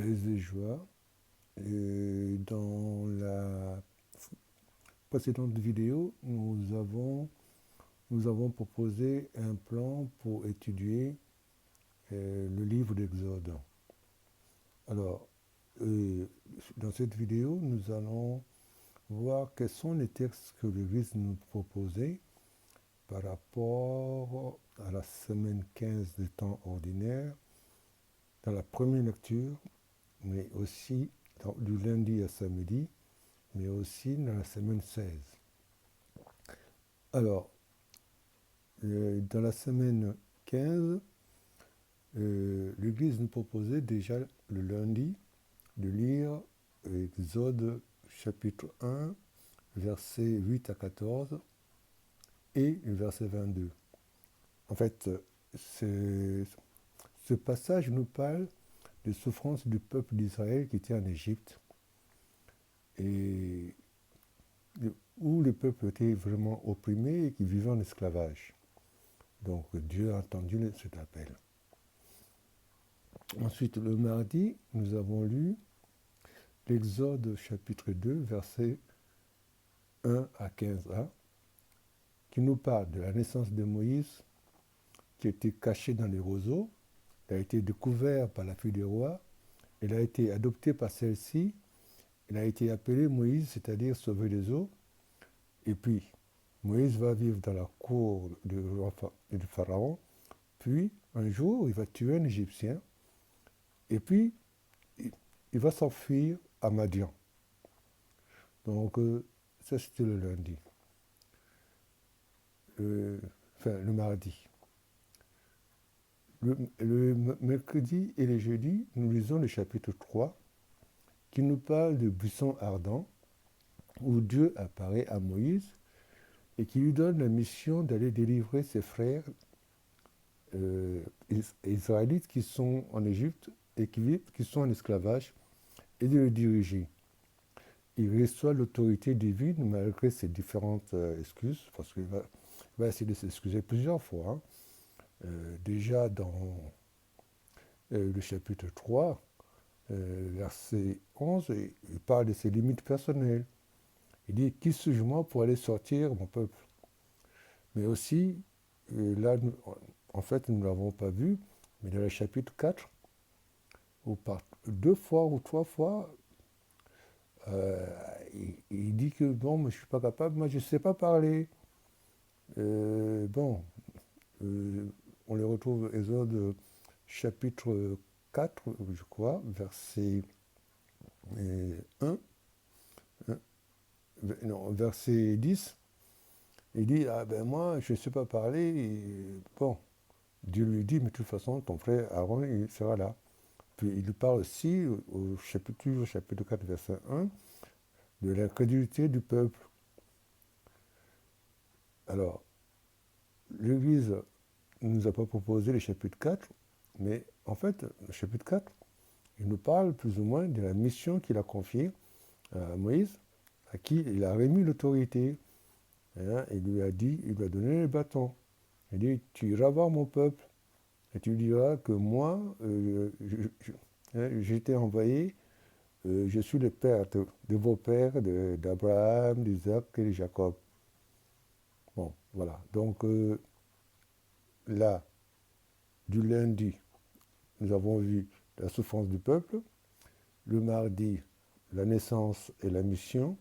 de joie. Dans la précédente vidéo, nous avons proposé un plan pour étudier le livre d'Exode. Alors, euh, dans cette vidéo, nous allons voir quels sont les textes que l'Église nous proposait par rapport à la semaine 15 des temps ordinaires, dans la première lecture, mais aussi du lundi à samedi, mais aussi dans la semaine 16. Alors, dans la semaine 15, l'Église nous proposait déjà le lundi de lire Exode chapitre 1, versets 8 à 14 et le verset 22. En fait, ce passage nous parle des souffrances du peuple d'Israël qui était en Égypte et où le peuple était vraiment opprimé et qui vivait en esclavage. Donc Dieu a entendu cet appel. Ensuite, le mardi, nous avons lu l'Exode chapitre 2, versets 1 à 15a, qui nous parle de la naissance de Moïse, qui a été caché dans les roseaux. Il a été découvert par la fille du roi. Il a été adopté par celle-ci. Il a été appelé Moïse, c'est-à-dire sauver les eaux. Et puis, Moïse va vivre dans la cour du pharaon. Puis, un jour, il va tuer un Égyptien. Et puis, il va s'enfuir à Madian. Donc, ça, c'était le lundi. Le mardi. Le mercredi et le jeudi, nous lisons le chapitre 3, qui nous parle de buisson ardent, où Dieu apparaît à Moïse et qui lui donne la mission d'aller délivrer ses frères israélites qui sont en Égypte et qui sont en esclavage, et de le diriger. Il reçoit l'autorité divine malgré ses différentes excuses, parce qu'il va essayer de s'excuser plusieurs fois. Déjà dans le chapitre 3, verset 11, il parle de ses limites personnelles. Il dit « Qui suis-je moi pour aller sortir mon peuple ?» Mais aussi, là, en fait, nous ne l'avons pas vu, mais dans le chapitre 4, où par 2 fois ou 3 fois, il dit que bon, moi, je ne suis pas capable, moi je ne sais pas parler. On le retrouve Exode chapitre 4, je crois, verset 1, non, verset 10. Il dit, ah ben moi, je ne sais pas parler. Et, bon, Dieu lui dit, mais de toute façon, ton frère Aaron, il sera là. Puis il lui parle aussi, au chapitre 4, verset 1, de l'incrédulité du peuple. Alors, l'Église ne nous a pas proposé le chapitre 4, mais en fait, le chapitre 4, il nous parle plus ou moins de la mission qu'il a confiée à Moïse, à qui il a remis l'autorité. Il lui a dit, il lui a donné le bâton. Il dit, tu iras voir mon peuple et tu diras que moi, j'ai été envoyé, je suis le père de vos pères, d'Abraham, d'Isaac et de Jacob. Bon, voilà. Donc là, du lundi, nous avons vu la souffrance du peuple. Le mardi, la naissance et la mission.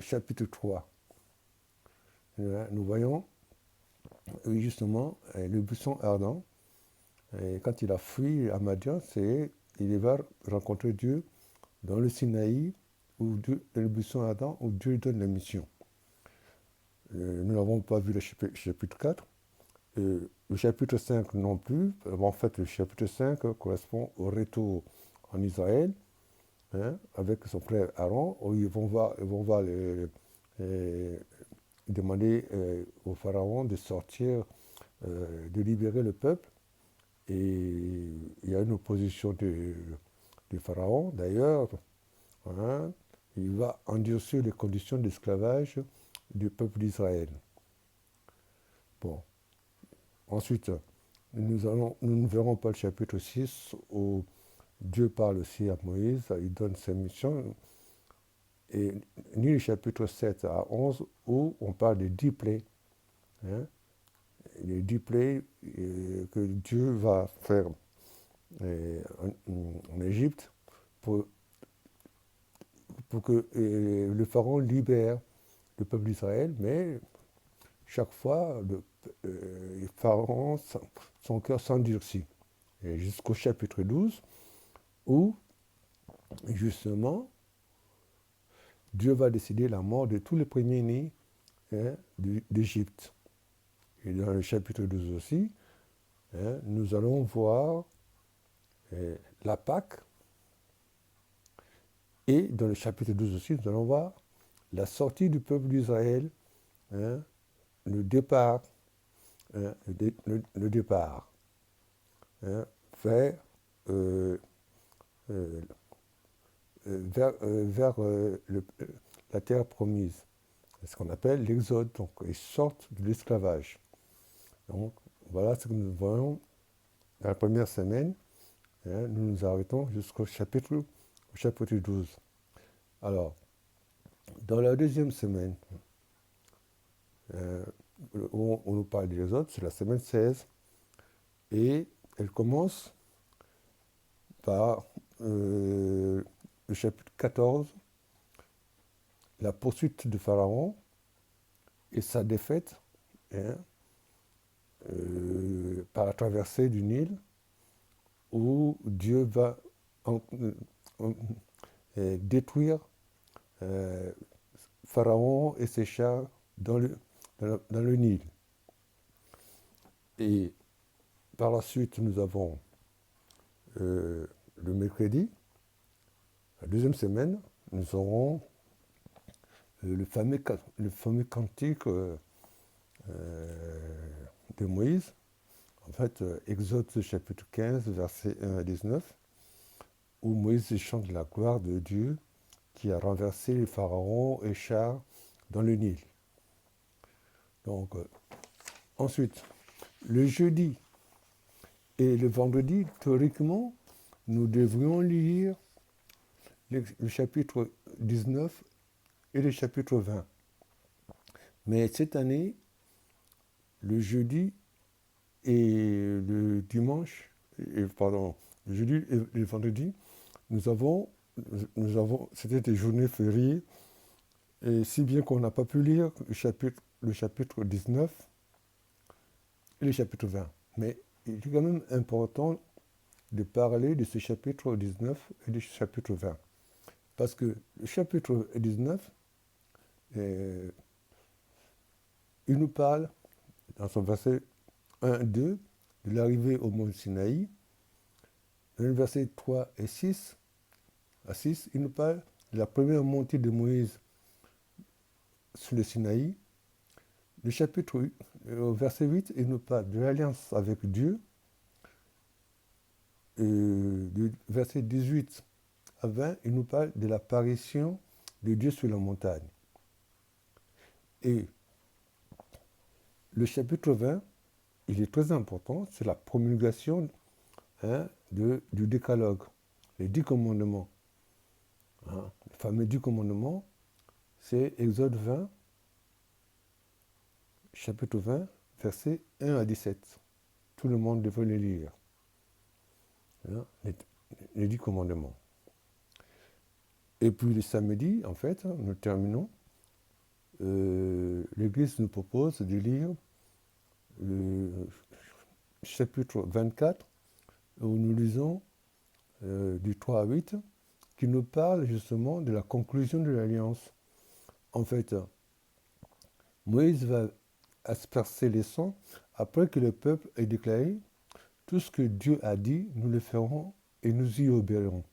Chapitre 3. Nous voyons justement le buisson ardent. Et quand il a fui à Madian, il va rencontrer Dieu dans le Sinaï, où le buisson ardent, où Dieu lui donne la mission. Nous n'avons pas vu le chapitre 4. Le chapitre 5 non plus. En fait, le chapitre 5 correspond au retour en Israël, avec son frère Aaron, où ils vont voir demander au pharaon de sortir, de libérer le peuple. Et il y a une opposition du pharaon. D'ailleurs, il va endurcir les conditions d'esclavage du peuple d'Israël. Bon. Ensuite, nous ne verrons pas le chapitre 6 où Dieu parle aussi à Moïse, il donne ses missions, et ni le chapitre 7 à 11 où on parle des 10 plaies, hein, les 10 plaies que Dieu va faire en Égypte pour, que le pharaon libère le peuple d'Israël, mais chaque fois, le pharaon, son cœur s'endurcit. Et jusqu'au chapitre 12, où, justement, Dieu va décider la mort de tous les premiers-nés, hein, d'Égypte. Et dans le chapitre 12 aussi, hein, nous allons voir la Pâque. Et dans le chapitre 12 aussi, nous allons voir la sortie du peuple d'Israël, hein, le départ, hein, le départ, hein, vers, euh, euh, la terre promise. C'est ce qu'on appelle l'exode. Donc, ils sortent de l'esclavage. Donc, voilà ce que nous voyons dans la première semaine. Hein, nous nous arrêtons jusqu'au chapitre 12. Alors, dans la deuxième semaine, où on nous parle de l'exode, c'est la semaine 16. Et elle commence par le chapitre 14, la poursuite de Pharaon et sa défaite, hein, par la traversée du Nil, où Dieu va détruire Pharaon et ses chars dans le Nil. Et par la suite, nous avons le mercredi, la deuxième semaine, nous aurons le fameux cantique de Moïse, en fait, Exode chapitre 15, versets 1 à 19, où Moïse chante la gloire de Dieu qui a renversé les pharaons et chars dans le Nil. Donc, ensuite, le jeudi et le vendredi, théoriquement, nous devrions lire le chapitre 19 et le chapitre 20. Mais cette année, le jeudi et le dimanche, le jeudi et le vendredi, nous avons c'était des journées fériées, et si bien qu'on n'a pas pu lire le chapitre 19 et le chapitre 20. Mais il est quand même important de parler de ce chapitre 19 et du chapitre 20. Parce que le chapitre 19, il nous parle, dans son verset 1-2, de l'arrivée au mont Sinaï. Dans les versets 3 et 6, il nous parle de la première montée de Moïse sur le Sinaï. Le chapitre 8, au verset 8, il nous parle de l'alliance avec Dieu. Et du verset 18 à 20, il nous parle de l'apparition de Dieu sur la montagne. Et le chapitre 20, il est très important, c'est la promulgation, hein, du décalogue, les 10 commandements. Hein, le fameux 10 commandements, c'est Exode 20, chapitre 20, versets 1 à 17. Tout le monde devrait les lire. Hein, les 10 commandements. Et puis le samedi, en fait, nous terminons. L'Église nous propose de lire le chapitre 24, où nous lisons du 3 à 8, qui nous parle justement de la conclusion de l'alliance. En fait, Moïse va asperger les sangs après que le peuple ait déclaré « Tout ce que Dieu a dit, nous le ferons et nous y obéirons ».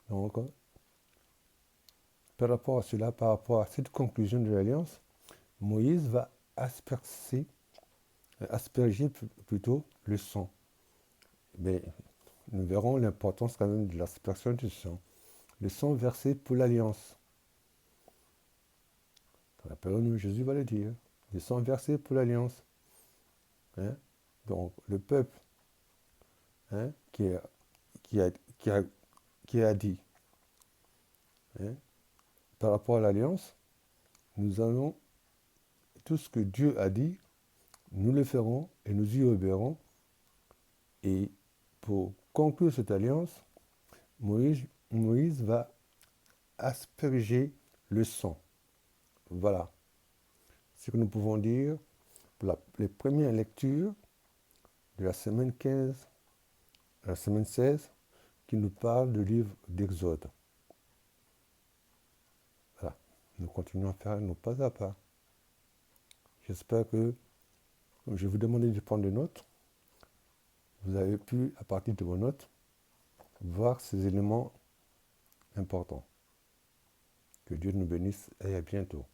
Donc, par rapport à cela, par rapport à cette conclusion de l'alliance, Moïse va asperger plutôt le sang. Mais nous verrons l'importance quand même de l'aspersion du sang. Le sang versé pour l'alliance. Rappelons-nous, Jésus va le dire. Le sang versé pour l'alliance. Hein? Donc le peuple, hein, qui qui a, qui a, qui a dit, hein, par rapport à l'alliance, nous allons, tout ce que Dieu a dit, nous le ferons et nous y obéirons. Et pour conclure cette alliance, Moïse va asperger le sang. Voilà ce que nous pouvons dire pour les premières lectures de la semaine 15 à la semaine 16 qui nous parle du livre d'Exode. Voilà, nous continuons à faire nos pas à pas. J'espère que, comme je vous demandais de prendre des notes, vous avez pu, à partir de vos notes, voir ces éléments importants. Que Dieu nous bénisse et à bientôt.